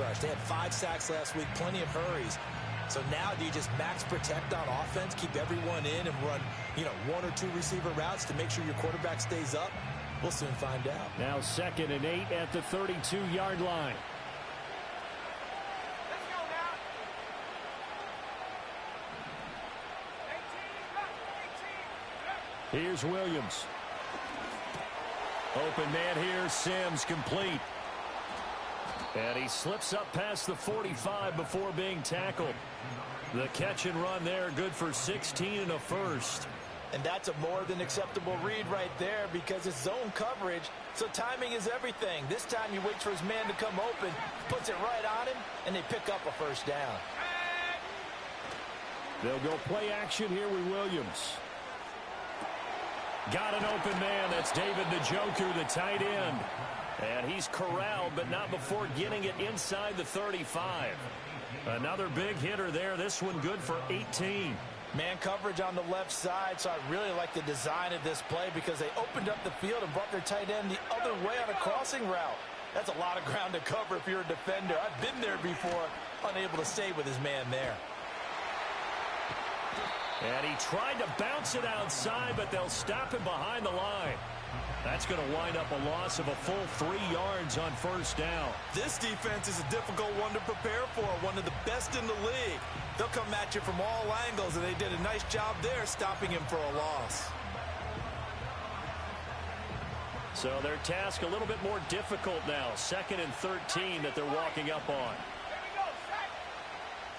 rush. They had 5 sacks last week, plenty of hurries. So now do you just max protect on offense, keep everyone in and run, 1 or 2 receiver routes to make sure your quarterback stays up? We'll soon find out. Now 2nd and 8 at the 32-yard line. Here's Williams. Open man here, Sims, complete. And he slips up past the 45 before being tackled. The catch and run there, good for 16 and a first. And that's a more than acceptable read right there because it's zone coverage, so timing is everything. This time he waits for his man to come open, puts it right on him, and they pick up a first down. They'll go play action here with Williams. Got an open man. That's David Njoku, the tight end. And he's corralled, but not before getting it inside the 35. Another big hitter there. This one good for 18. Man coverage on the left side, so I really like the design of this play because they opened up the field and brought their tight end the other way on a crossing route. That's a lot of ground to cover if you're a defender. I've been there before, unable to stay with his man there. And he tried to bounce it outside, but they'll stop him behind the line. That's going to wind up a loss of a full 3 yards on first down. This defense is a difficult one to prepare for, one of the best in the league. They'll come at you from all angles, and they did a nice job there stopping him for a loss. So their task a little bit more difficult now. 2nd and 13 that they're walking up on.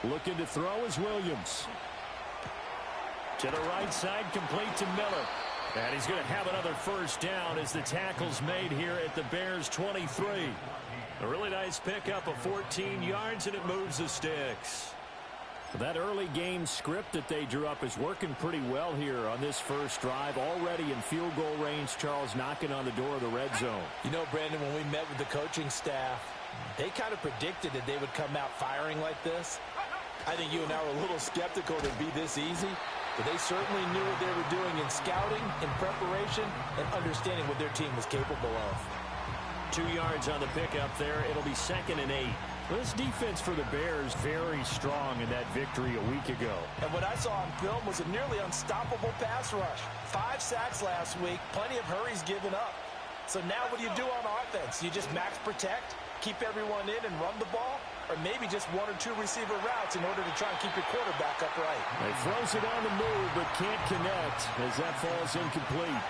Looking to throw is Williams. To the right side, complete to Miller. And he's going to have another first down as the tackle's made here at the Bears' 23. A really nice pickup of 14 yards, and it moves the sticks. That early game script that they drew up is working pretty well here on this first drive. Already in field goal range, Charles knocking on the door of the red zone. You know, Brandon, when we met with the coaching staff, they kind of predicted that they would come out firing like this. I think you and I were a little skeptical to be this easy. But they certainly knew what they were doing in scouting, in preparation, and understanding what their team was capable of. 2 yards on the pickup there. It'll be 2nd and 8. This defense for the Bears very strong in that victory a week ago. And what I saw on film was a nearly unstoppable pass rush. 5 sacks last week, plenty of hurries given up. So now what do you do on offense? You just max protect, keep everyone in and run the ball? Or maybe just 1 or 2 receiver routes in order to try and keep your quarterback upright. He throws it on the move, but can't connect as that falls incomplete.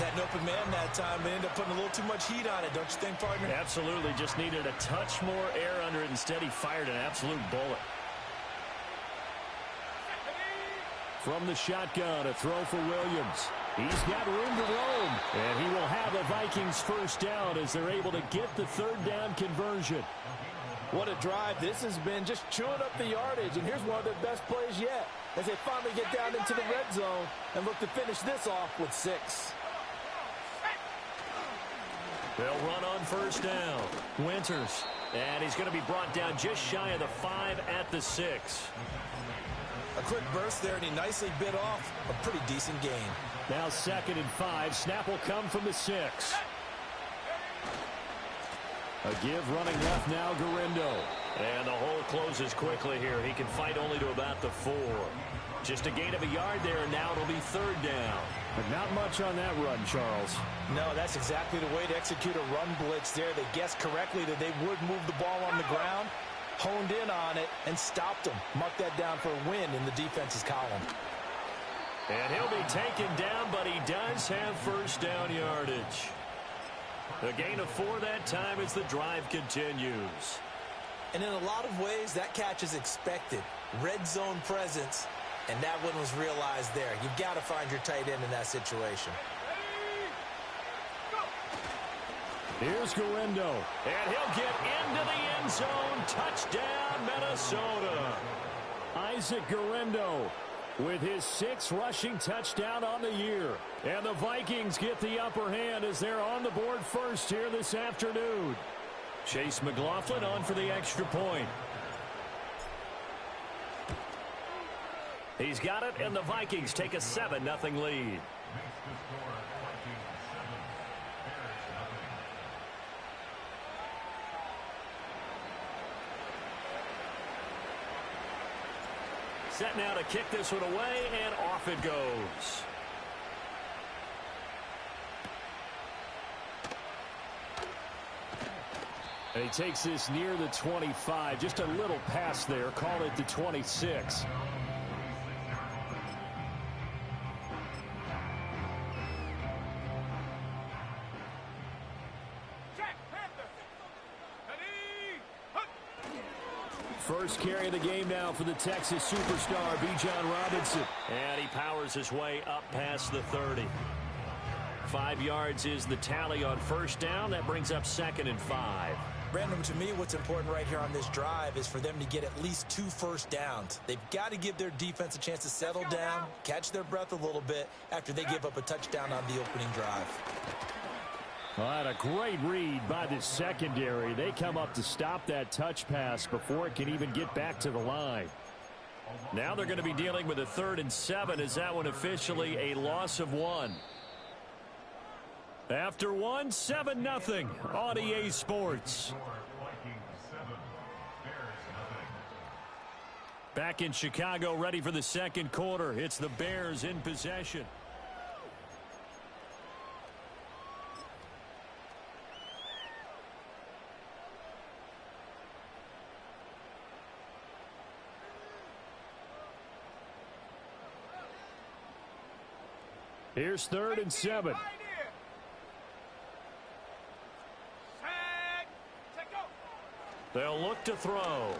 Had an open man that time, but ended up putting a little too much heat on it, don't you think, partner? Absolutely. Just needed a touch more air under it. Instead, he fired an absolute bullet. From the shotgun, a throw for Williams. He's got room to roam, and he will have the Vikings first down as they're able to get the 3rd down conversion. What a drive. This has been just chewing up the yardage, and here's one of their best plays yet as they finally get down into the red zone and look to finish this off with 6. They'll run on first down. Winters, and he's going to be brought down just shy of the 5 at the 6. A quick burst there, and he nicely bit off a pretty decent gain. Now 2nd and 5. Snap will come from the 6. A give running left now, Garindo. And the hole closes quickly here. He can fight only to about the 4. Just a gain of a yard there, and now it'll be 3rd down. But not much on that run, Charles. No, that's exactly the way to execute a run blitz there. They guessed correctly that they would move the ball on the ground, honed in on it, and stopped them. Mark that down for a win in the defense's column. And he'll be taken down, but he does have first down yardage. A gain of 4 that time as the drive continues. And in a lot of ways, that catch is expected. Red zone presence, and that one was realized there. You've got to find your tight end in that situation. Here's Garindo, and he'll get into the end zone. Touchdown, Minnesota. Isaac Garindo with his 6th rushing touchdown on the year. And the Vikings get the upper hand as they're on the board first here this afternoon. Chase McLaughlin on for the extra point. He's got it, and the Vikings take a 7-0 lead. set now to kick this one away, and off it goes. And he takes this near the 25. Just a little pass there. Call it the 26. First carry of the game now for the Texas superstar, Bijan Robinson. And he powers his way up past the 30. 5 yards is the tally on first down. That brings up 2nd and 5. Brandon, to me, what's important right here on this drive is for them to get at least 2 first downs. They've got to give their defense a chance to settle down, catch their breath a little bit after they give up a touchdown on the opening drive. Well, that a great read by the secondary. They come up to stop that touch pass before it can even get back to the line. Now they're going to be dealing with a 3rd and 7. Is that one officially a loss of 1? After 1, 7-0 on EA Sports. Back in Chicago, ready for the second quarter. It's the Bears in possession. Here's 3rd and 7. They'll look to throw.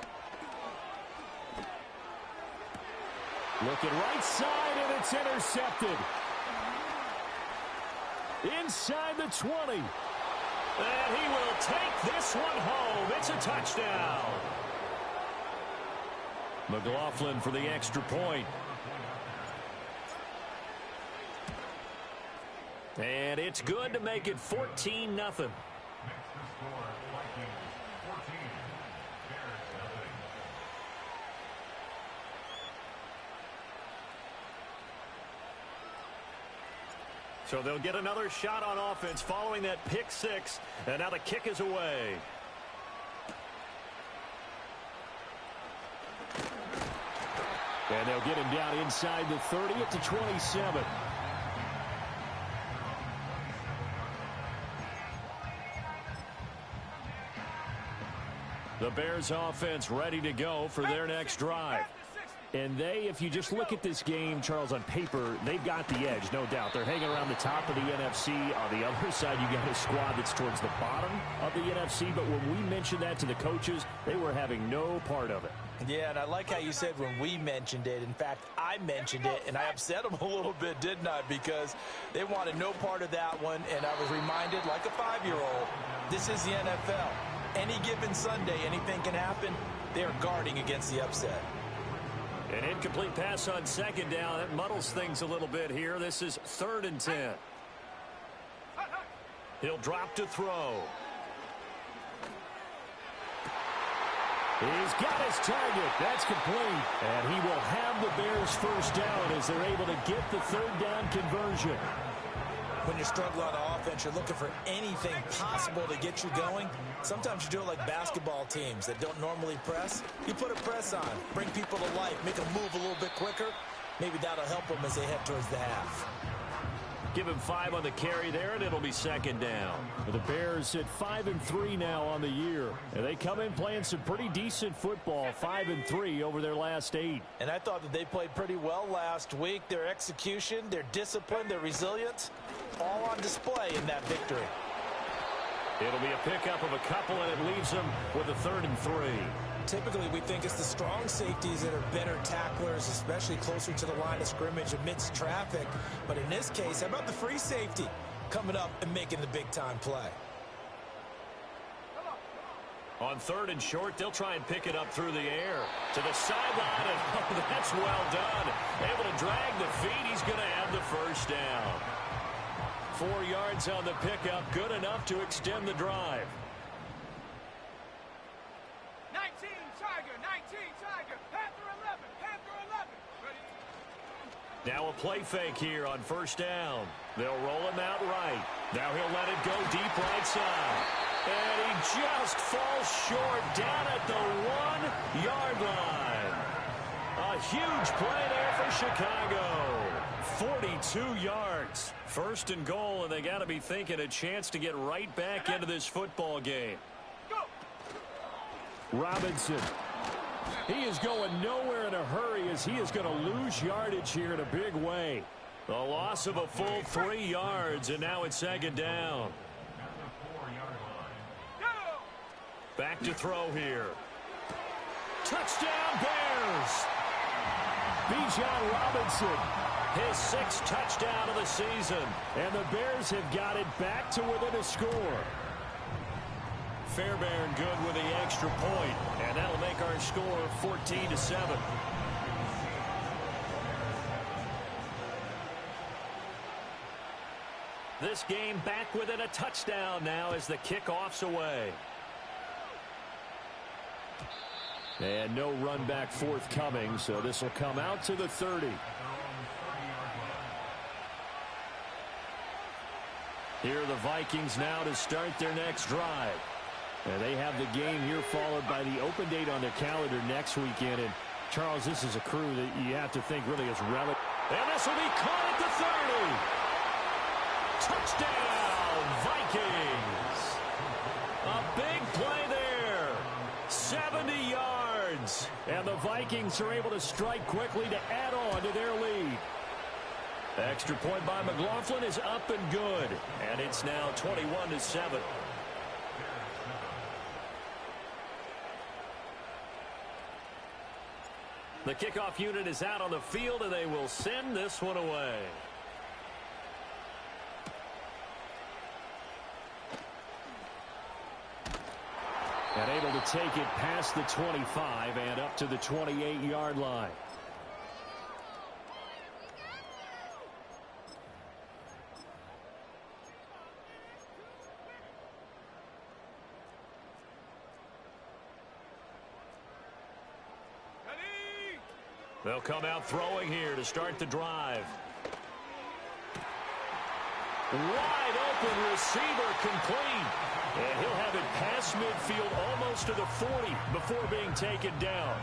Looking right side, and it's intercepted. Inside the 20. And he will take this one home. It's a touchdown. McLaughlin for the extra point. And it's good to make it 14-0. So they'll get another shot on offense following that pick 6. And now the kick is away. And they'll get him down inside the 30 at the 27. The Bears offense ready to go for their next drive. And they, if you just look at this game, Charles, on paper, they've got the edge, no doubt. They're hanging around the top of the NFC. On the other side, you got a squad that's towards the bottom of the NFC. But when we mentioned that to the coaches, they were having no part of it. Yeah, and I like how you said when we mentioned it. In fact, I mentioned it, and I upset them a little bit, didn't I? Because they wanted no part of that one, and I was reminded, like a 5-year-old, this is the NFL. Any given Sunday, anything can happen. They are guarding against the upset. An incomplete pass on 2nd down. That muddles things a little bit here. This is 3rd and 10. He'll drop to throw. He's got his target. That's complete. And he will have the Bears first down as they're able to get the 3rd down conversion. When you struggle on offense, you're looking for anything possible to get you going. Sometimes you do it like basketball teams that don't normally press. You put a press on, bring people to life, make them move a little bit quicker. Maybe that'll help them as they head towards the half. Give him 5 on the carry there, and it'll be 2nd down. The Bears at 5-3 now on the year. And they come in playing some pretty decent football, 5-3 over their last 8. And I thought that they played pretty well last week. Their execution, their discipline, their resilience, all on display in that victory. It'll be a pickup of a couple, and it leaves them with a 3rd and 3. Typically, we think it's the strong safeties that are better tacklers, especially closer to the line of scrimmage amidst traffic. But in this case, how about the free safety coming up and making the big-time play? On 3rd and short, they'll try and pick it up through the air. To the sideline, and oh, that's well done. Able to drag the feet. He's going to have the first down. 4 yards on the pickup, good enough to extend the drive. 19 Tiger, Panther 11, Panther 11. Ready? Now a play fake here on first down. They'll roll him out right. Now he'll let it go deep right side. And he just falls short down at the 1-yard line. A huge play there for Chicago. 42 yards. First and goal, and they got to be thinking a chance to get right back into this football game. Robinson. He is going nowhere in a hurry as he is going to lose yardage here in a big way. The loss of a full 3 yards, and now it's second down. Back to throw here. Touchdown, Bears! Bijan Robinson. His 6th touchdown of the season. And the Bears have got it back to within a score. Fairbairn good with the extra point, and that'll make our score 14-7. This game back within a touchdown now as the kickoff's away. And no run back forthcoming, so this will come out to the 30. Here are the Vikings now to start their next drive. And they have the game here followed by the open date on their calendar next weekend. And, Charles, this is a crew that you have to think really is relevant. And this will be caught at the 30. Touchdown, Vikings. A big play there. 70 yards. And the Vikings are able to strike quickly to add on to their lead. Extra point by McLaughlin is up and good. And it's now 21-7. The kickoff unit is out on the field, and they will send this one away. And able to take it past the 25 and up to the 28-yard line. They'll come out throwing here to start the drive. Wide open receiver complete. And he'll have it past midfield almost to the 40 before being taken down.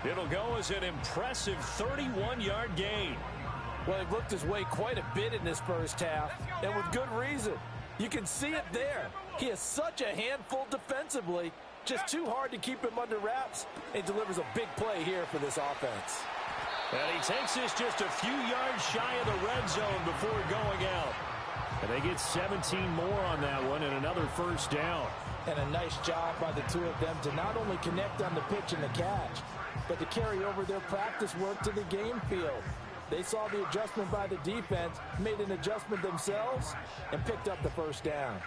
It'll go as an impressive 31-yard gain. Well, he looked his way quite a bit in this first half, and with good reason. You can see it there. He is such a handful defensively. Just too hard to keep him under wraps. He delivers a big play here for this offense. And he takes this just a few yards shy of the red zone before going out. And they get 17 more on that one and another first down. And a nice job by the two of them to not only connect on the pitch and the catch, but to carry over their practice work to the game field. They saw the adjustment by the defense, made an adjustment themselves, and picked up the first down.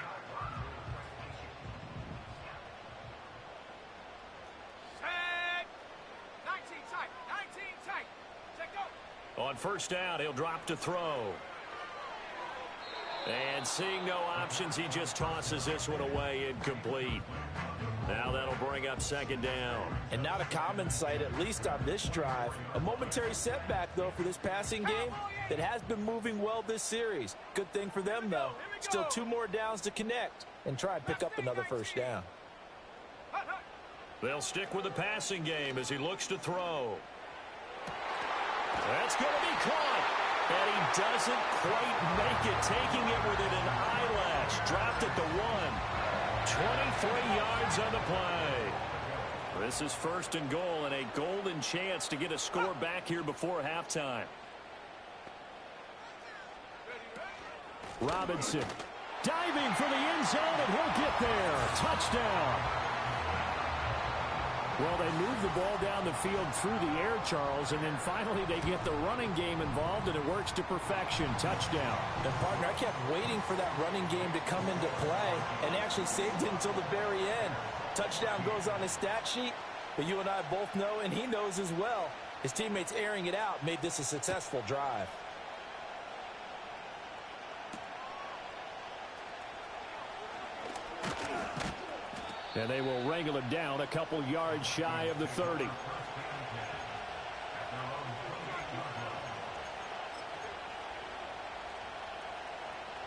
On first down, he'll drop to throw. And seeing no options, he just tosses this one away incomplete. Now that'll bring up second down. And not a common sight, at least on this drive. A momentary setback, though, for this passing game that has been moving well this series. Good thing for them, though. Still 2 more downs to connect and try and pick up another first down. They'll stick with the passing game as he looks to throw. That's going to be caught. And he doesn't quite make it, taking it within an eyelash. Dropped at the 1. 23 yards on the play. This is first and goal and a golden chance to get a score back here before halftime. Robinson diving for the end zone, and he'll get there. Touchdown. Well, they move the ball down the field through the air, Charles, and then finally they get the running game involved, and it works to perfection. Touchdown. And, partner, I kept waiting for that running game to come into play and actually saved it until the very end. Touchdown goes on his stat sheet, but you and I both know, and he knows as well, his teammates airing it out made this a successful drive. And they will wrangle it down a couple yards shy of the 30.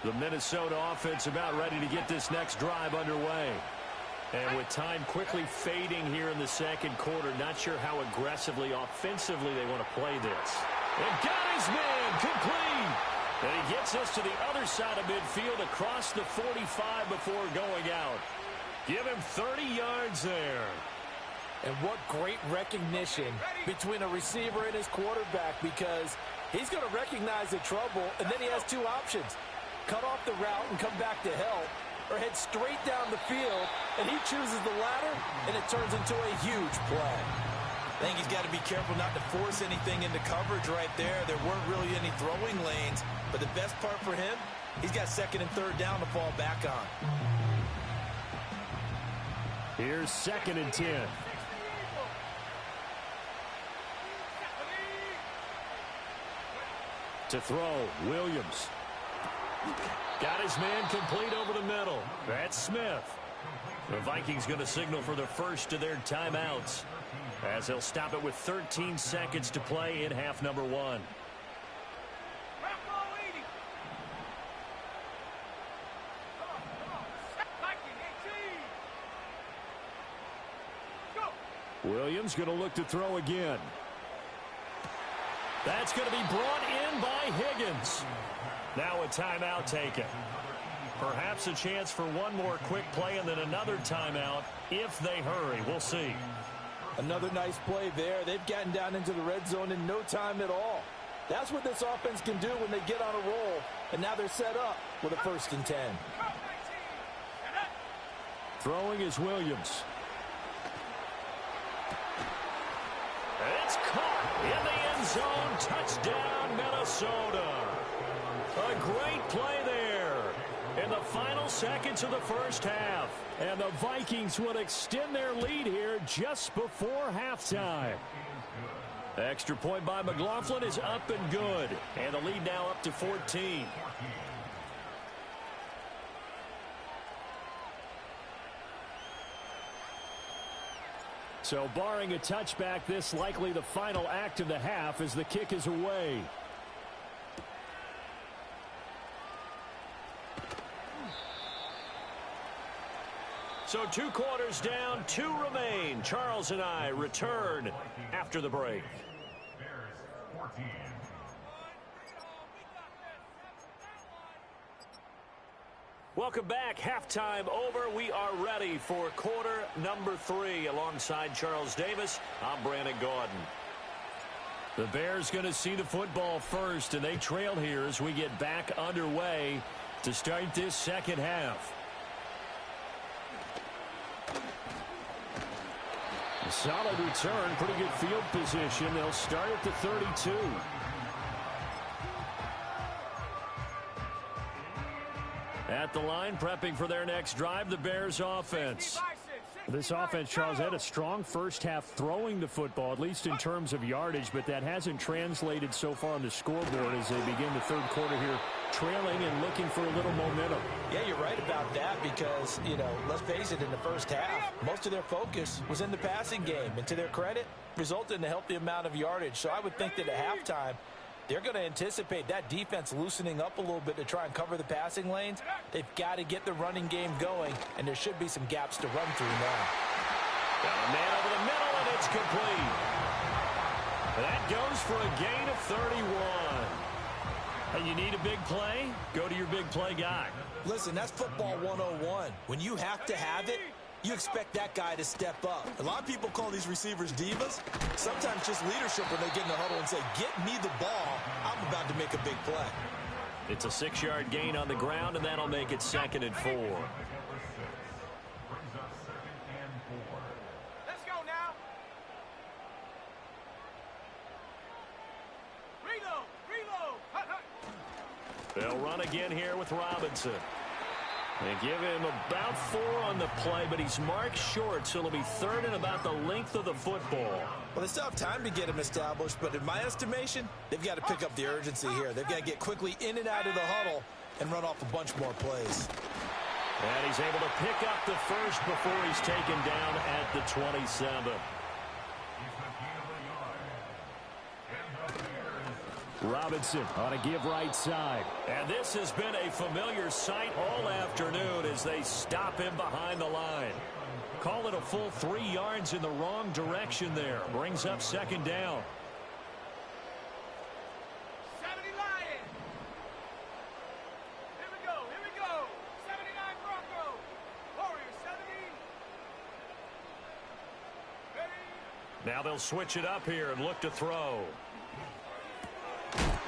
The Minnesota offense about ready to get this next drive underway. And with time quickly fading here in the second quarter, not sure how aggressively, offensively they want to play this. And got his man complete. And he gets us to the other side of midfield across the 45 before going out. Give him 30 yards there. And what great recognition between a receiver and his quarterback, because he's going to recognize the trouble, and then he has two options. Cut off the route and come back to help, or head straight down the field, and he chooses the latter, and it turns into a huge play. I think he's got to be careful not to force anything into coverage right there. There weren't really any throwing lanes, but the best part for him, he's got second and third down to fall back on. Here's 2nd and 10. To throw, Williams. Got his man complete over the middle. That's Smith. The Vikings going to signal for the first of their timeouts, as they'll stop it with 13 seconds to play in half number 1. Williams going to look to throw again. That's going to be brought in by Higgins. Now a timeout taken. Perhaps a chance for one more quick play and then another timeout if they hurry. We'll see. Another nice play there. They've gotten down into the red zone in no time at all. That's what this offense can do when they get on a roll. And now they're set up with a 1st and 10. Throwing is Williams. It's caught in the end zone. Touchdown, Minnesota. A great play there in the final seconds of the first half. And the Vikings will extend their lead here just before halftime. Extra point by McLaughlin is up and good. And the lead now up to 14. So barring a touchback, this likely the final act of the half as the kick is away. So 2 quarters down, 2 remain. Charles and I return after the break. Welcome back. Halftime over. We are ready for quarter number 3. Alongside Charles Davis, I'm Brandon Gaudin. The Bears going to see the football first, and they trail here as we get back underway to start this second half. A solid return, pretty good field position. They'll start at the 32. At the line, prepping for their next drive, the Bears offense. This offense, Charles, had a strong first half throwing the football, at least in terms of yardage, but that hasn't translated so far on the scoreboard as they begin the third quarter here, trailing and looking for a little momentum. Yeah, you're right about that because, let's face it, in the first half, most of their focus was in the passing game. And to their credit, resulted in a healthy amount of yardage. So I would think that at halftime, they're going to anticipate that defense loosening up a little bit to try and cover the passing lanes. They've got to get the running game going, and there should be some gaps to run through now. Got a man over the middle, and it's complete. That goes for a gain of 31. And you need a big play? Go to your big play guy. Listen, that's football 101. When you have to have it, you expect that guy to step up. A lot of people call these receivers divas. Sometimes just leadership when they get in the huddle and say, get me the ball. I'm about to make a big play. It's a 6-yard gain on the ground, and that'll make it 2nd and 4. Let's go now. Reload. They'll run again here with Robinson. They give him about 4 on the play, but he's marked short, so it'll be 3rd and about the length of the football. Well, they still have time to get him established, but in my estimation, they've got to pick up the urgency here. They've got to get quickly in and out of the huddle and run off a bunch more plays. And he's able to pick up the first before he's taken down at the 27. Robinson on a give right side. And this has been a familiar sight all afternoon as they stop him behind the line. call it a full 3 yards in the wrong direction there. Brings up second down. 70 Lions. Here we go. 79 Broncos. Warriors 70. Ready? Now they'll switch it up here and look to throw.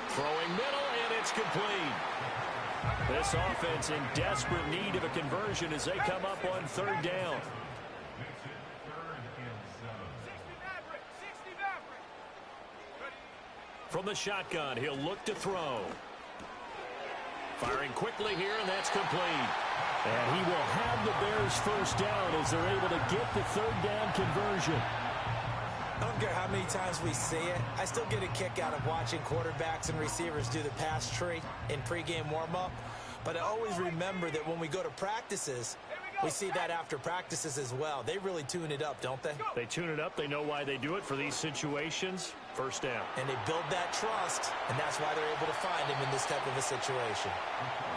Throwing middle, and it's complete. This offense in desperate need of a conversion as they come up on third down. 60 Maverick. Ready? From the shotgun, he'll look to throw. Firing quickly here, and that's complete. And he will have the Bears first down as they're able to get the third down conversion. I don't care how many times we see it. I still get a kick out of watching quarterbacks and receivers do the pass tree in pregame warm-up. But I always remember that when we go to practices, we see that after practices as well. They really tune it up, don't they? They tune it up. They know why they do it for these situations. First down. And they build that trust, and that's why they're able to find him in this type of a situation.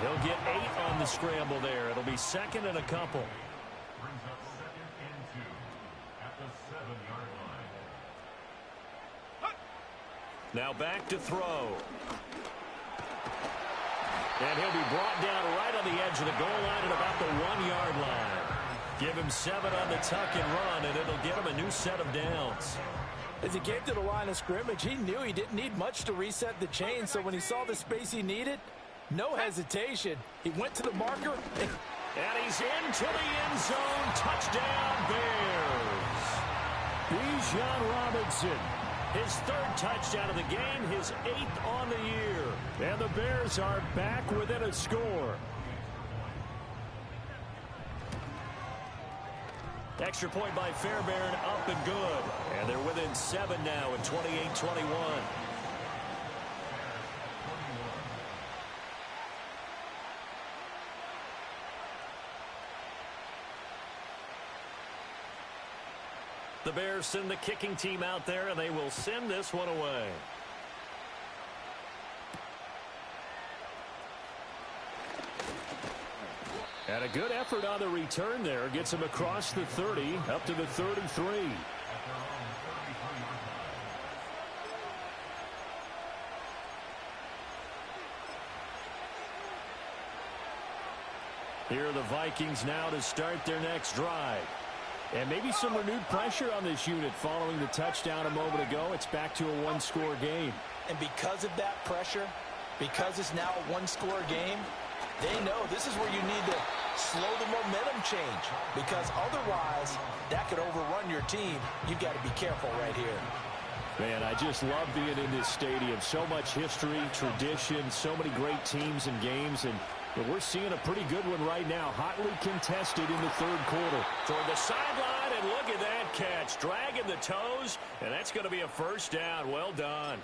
He'll get 8 on the scramble there. It'll be second and a couple. Brings up second and 2 at the 7-yard line. Now back to throw. And he'll be brought down right on the edge of the goal line at about the 1-yard line. Give him 7 on the tuck and run, and it'll get him a new set of downs. As he came to the line of scrimmage, he knew he didn't need much to reset the chain, so when he saw the space he needed, no hesitation. He went to the marker. And he's into the end zone. Touchdown, Bears. Bijan Robinson. His 3rd touchdown of the game, his 8th on the year. And the Bears are back within a score. Extra point by Fairbairn, up and good. And they're within 7 now at 28-21. The Bears send the kicking team out there, and they will send this one away. And a good effort on the return there. Gets him across the 30, up to the 33. Here are the Vikings now to start their next drive. And maybe some renewed pressure on this unit following the touchdown a moment ago. It's back to a 1-score game. And because of that pressure, because it's now a 1-score game, they know this is where you need to slow the momentum change, because otherwise that could overrun your team. You've got to be careful right here. Man, I just love being in this stadium. So much history, tradition, so many great teams and games, and we're seeing a pretty good one right now, hotly contested in the 3rd quarter. Toward the sideline, and look at that catch. Dragging the toes, and that's going to be a first down. Well done.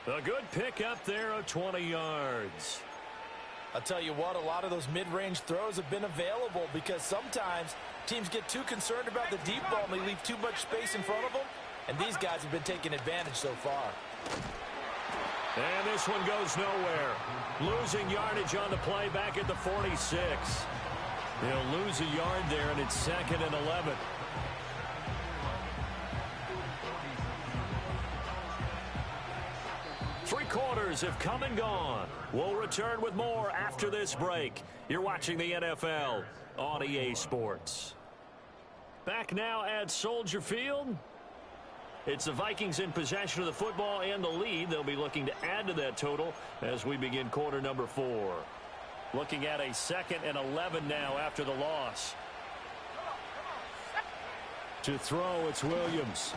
A good pick up there of 20 yards. I'll tell you what, a lot of those mid-range throws have been available because sometimes teams get too concerned about the deep ball and they leave too much space in front of them, and these guys have been taking advantage so far. And this one goes nowhere. Losing yardage on the play back at the 46. They'll lose a yard there, and it's 2nd and 11. Three quarters have come and gone. We'll return with more after this break. You're watching the NFL on EA Sports. Back now at Soldier Field. It's the Vikings in possession of the football and the lead. They'll be looking to add to that total as we begin quarter number 4. Looking at a 2nd and 11 now after the loss. To throw, it's Williams.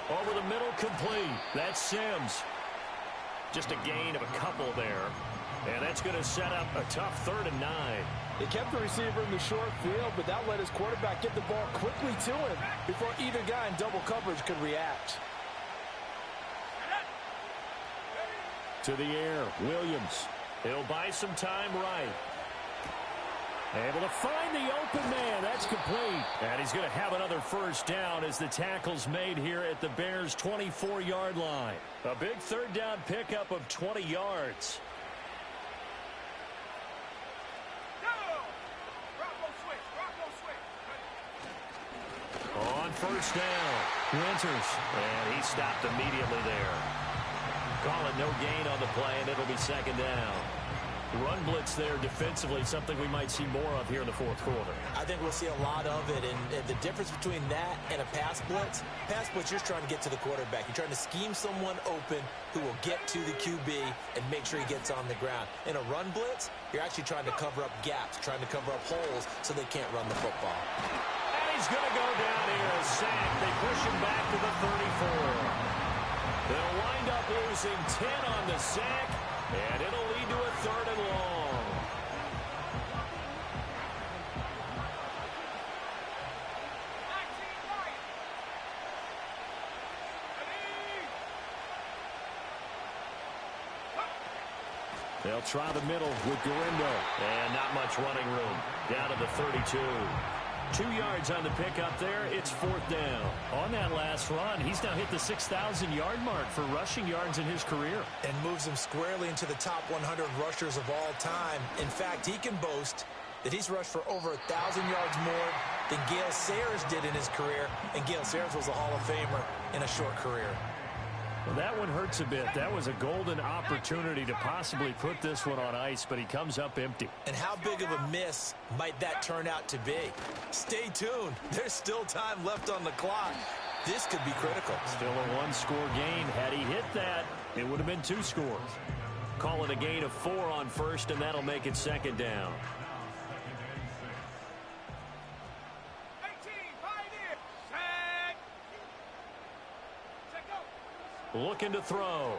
Over the middle, complete. That's Sims. Just a gain of a couple there. And that's going to set up a tough 3rd and 9. They kept the receiver in the short field, but that let his quarterback get the ball quickly to him before either guy in double coverage could react. To the air, Williams. He'll buy some time right. Able to find the open man. That's complete. And he's going to have another first down as the tackle's made here at the Bears' 24-yard line. A big 3rd down pickup of 20 yards. first down. Winters. And he stopped immediately there. Call it no gain on the play, and it'll be second down. Run blitz there defensively, something we might see more of here in the fourth quarter. I think we'll see a lot of it, and the difference between that and a pass blitz, you're trying to get to the quarterback. You're trying to scheme someone open who will get to the QB and make sure he gets on the ground. In a run blitz, you're actually trying to cover up gaps, trying to cover up holes so they can't run the football. And he's going to go down here, a sack. They push him back to the 34. They'll wind up losing 10 on the sack, and it'll lead to a 3rd and long. They'll try the middle with Garindo. And not much running room. Down to the 32. 2 yards on the pickup there. It's 4th down. On that last run, he's now hit the 6,000-yard mark for rushing yards in his career. And moves him squarely into the top 100 rushers of all time. In fact, he can boast that he's rushed for over 1,000 yards more than Gale Sayers did in his career. And Gale Sayers was a Hall of Famer in a short career. Well, that one hurts a bit. That was a golden opportunity to possibly put this one on ice, but he comes up empty. And how big of a miss might that turn out to be? Stay tuned. There's still time left on the clock. This could be critical. Still a one-score gain. Had he hit that, it would have been 2 scores. Call it a gain of 4 on first, and that'll make it 2nd down. Looking to throw.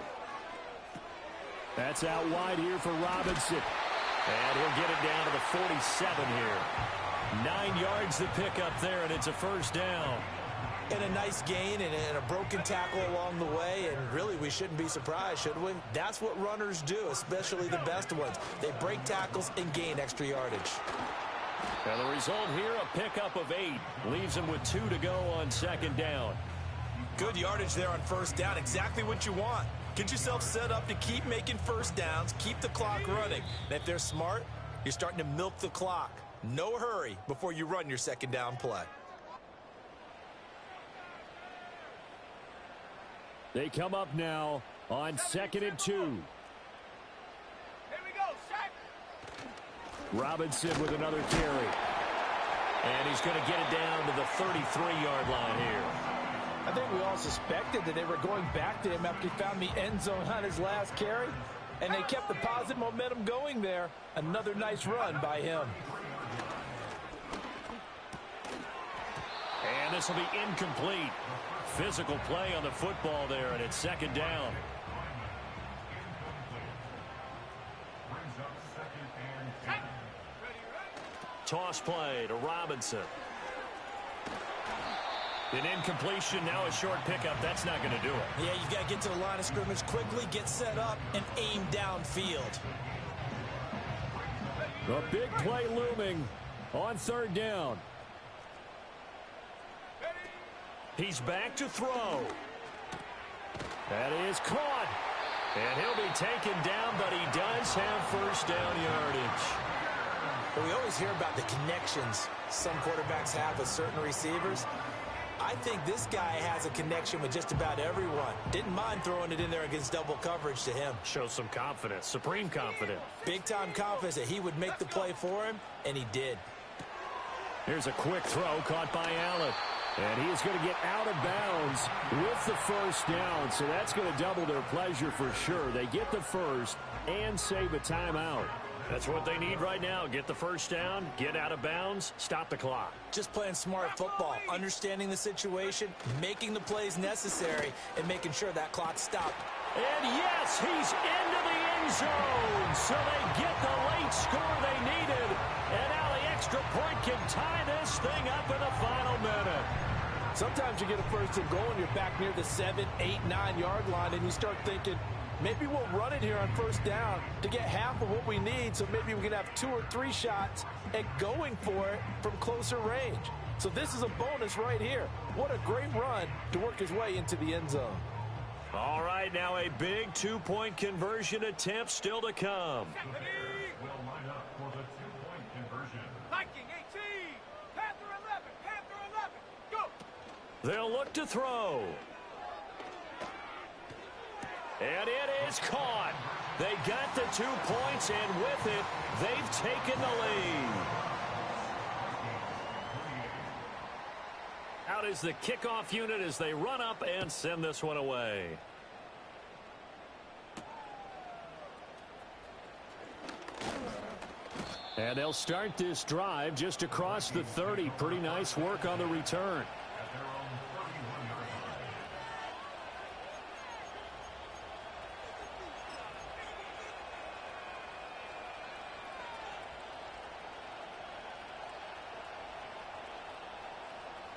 That's out wide here for Robinson. And he'll get it down to the 47 here. 9 yards to pick up there, and it's a 1st down. And a nice gain and a broken tackle along the way, and really we shouldn't be surprised, should we? That's what runners do, especially the best ones. They break tackles and gain extra yardage. And the result here, a pickup of 8. Leaves him with 2 to go on 2nd down. Good yardage there on 1st down. Exactly what you want. Get yourself set up to keep making 1st downs, keep the clock running. And if they're smart, you're starting to milk the clock. No hurry before you run your 2nd down play. They come up now on 2nd and 2. Here we go, sack. Robinson with another carry. And he's going to get it down to the 33-yard line here. I think we all suspected that they were going back to him after he found the end zone on his last carry, and they kept the positive momentum going there. Another nice run by him. And this will be incomplete. Physical play on the football there, and it's 2nd down. Toss play to Robinson. An incompletion, now a short pickup. That's not going to do it. Yeah, you've got to get to the line of scrimmage quickly, get set up, and aim downfield. A big play looming on 3rd down. He's back to throw. That is caught. And he'll be taken down, but he does have 1st down yardage. But we always hear about the connections some quarterbacks have with certain receivers. I think this guy has a connection with just about everyone. Didn't mind throwing it in there against double coverage to him. Shows some confidence, supreme confidence. Big-time confidence that he would make the play for him, and he did. Here's a quick throw caught by Allen. And he is going to get out of bounds with the 1st down. So that's going to double their pleasure for sure. They get the 1st and save a timeout. That's what they need right now. Get the 1st down, get out of bounds, stop the clock. Just playing smart football, understanding the situation, making the plays necessary, and making sure that clock stopped. And yes, he's into the end zone. So they get the late score they needed. And now the extra point can tie this thing up in the final minute. Sometimes you get a 1st and goal and you're back near the 7, 8, 9-yard line, and you start thinking, maybe we'll run it here on 1st down to get half of what we need, so maybe we can have 2 or 3 shots at going for it from closer range. So this is a bonus right here. What a great run to work his way into the end zone. All right, now a big 2-point conversion attempt still to come. Will line up for the 2-point conversion. Viking 18, Panther 11, Panther 11, go! They'll look to throw. And it is caught. They got the 2 points, and with it, they've taken the lead. Out is the kickoff unit as they run up and send this one away. And they'll start this drive just across the 30. Pretty nice work on the return.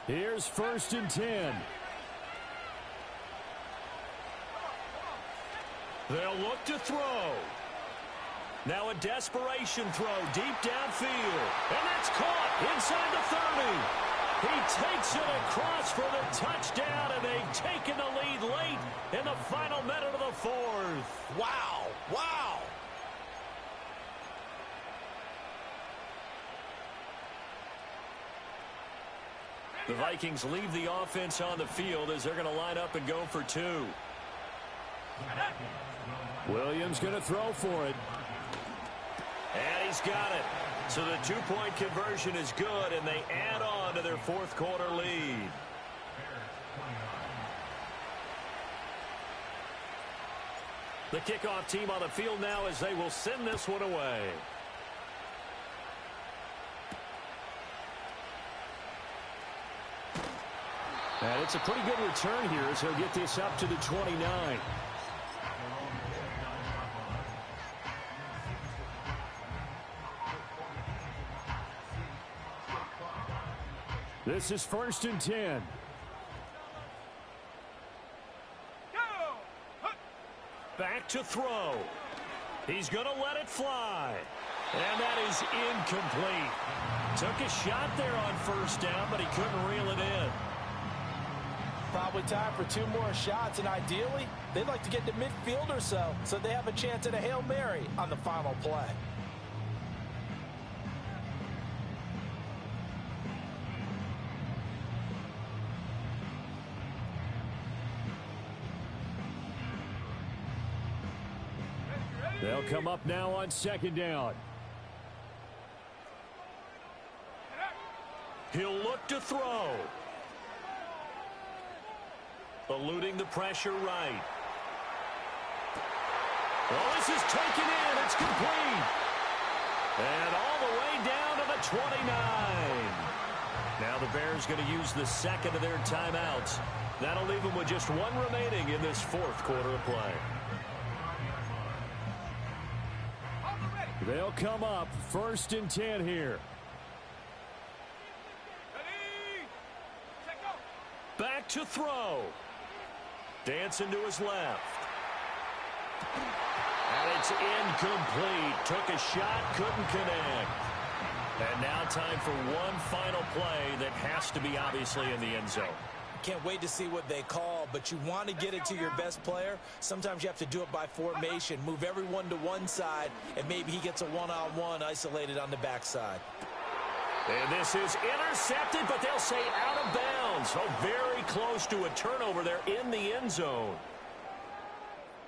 Here's 1st and 10. They'll look to throw. Now a desperation throw deep downfield. And that's caught inside the 30. He takes it across for the touchdown, and they've taken the lead late in the final minute of the 4th. Wow. Wow. The Vikings leave the offense on the field as they're going to line up and go for 2. Williams going to throw for it. And he's got it. So the 2-point conversion is good, and they add on to their 4th quarter lead. The kickoff team on the field now as they will send this one away. And it's a pretty good return here as he'll get this up to the 29. This is 1st and 10. Back to throw. He's going to let it fly. And that is incomplete. Took a shot there on 1st down, but he couldn't reel it in. Probably time for 2 more shots, and ideally, they'd like to get to midfield or so they have a chance at a Hail Mary on the final play. They'll come up now on 2nd down. He'll look to throw. Eluding the pressure right. Well, this is taken in. It's complete. And all the way down to the 29. Now the Bears going to use the 2nd of their timeouts. That'll leave them with just 1 remaining in this 4th quarter of play. They'll come up 1st and 10 here. Back to throw. Dancing to his left. And it's incomplete. Took a shot, couldn't connect. And now time for one final play that has to be obviously in the end zone. Can't wait to see what they call, but you want to get it to your best player. Sometimes you have to do it by formation. Move everyone to one side, and maybe he gets a one-on-one isolated on the backside. And this is intercepted, but they'll say out of bounds. So very close to a turnover there in the end zone.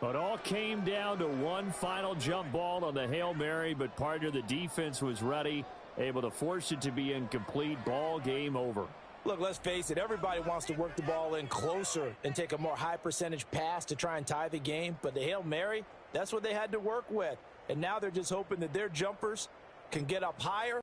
It all came down to one final jump ball on the Hail Mary, but partner, the defense was ready, able to force it to be incomplete. Ball game over. Look, let's face it, everybody wants to work the ball in closer and take a more high-percentage pass to try and tie the game. But the Hail Mary, that's what they had to work with. And now they're just hoping that their jumpers can get up higher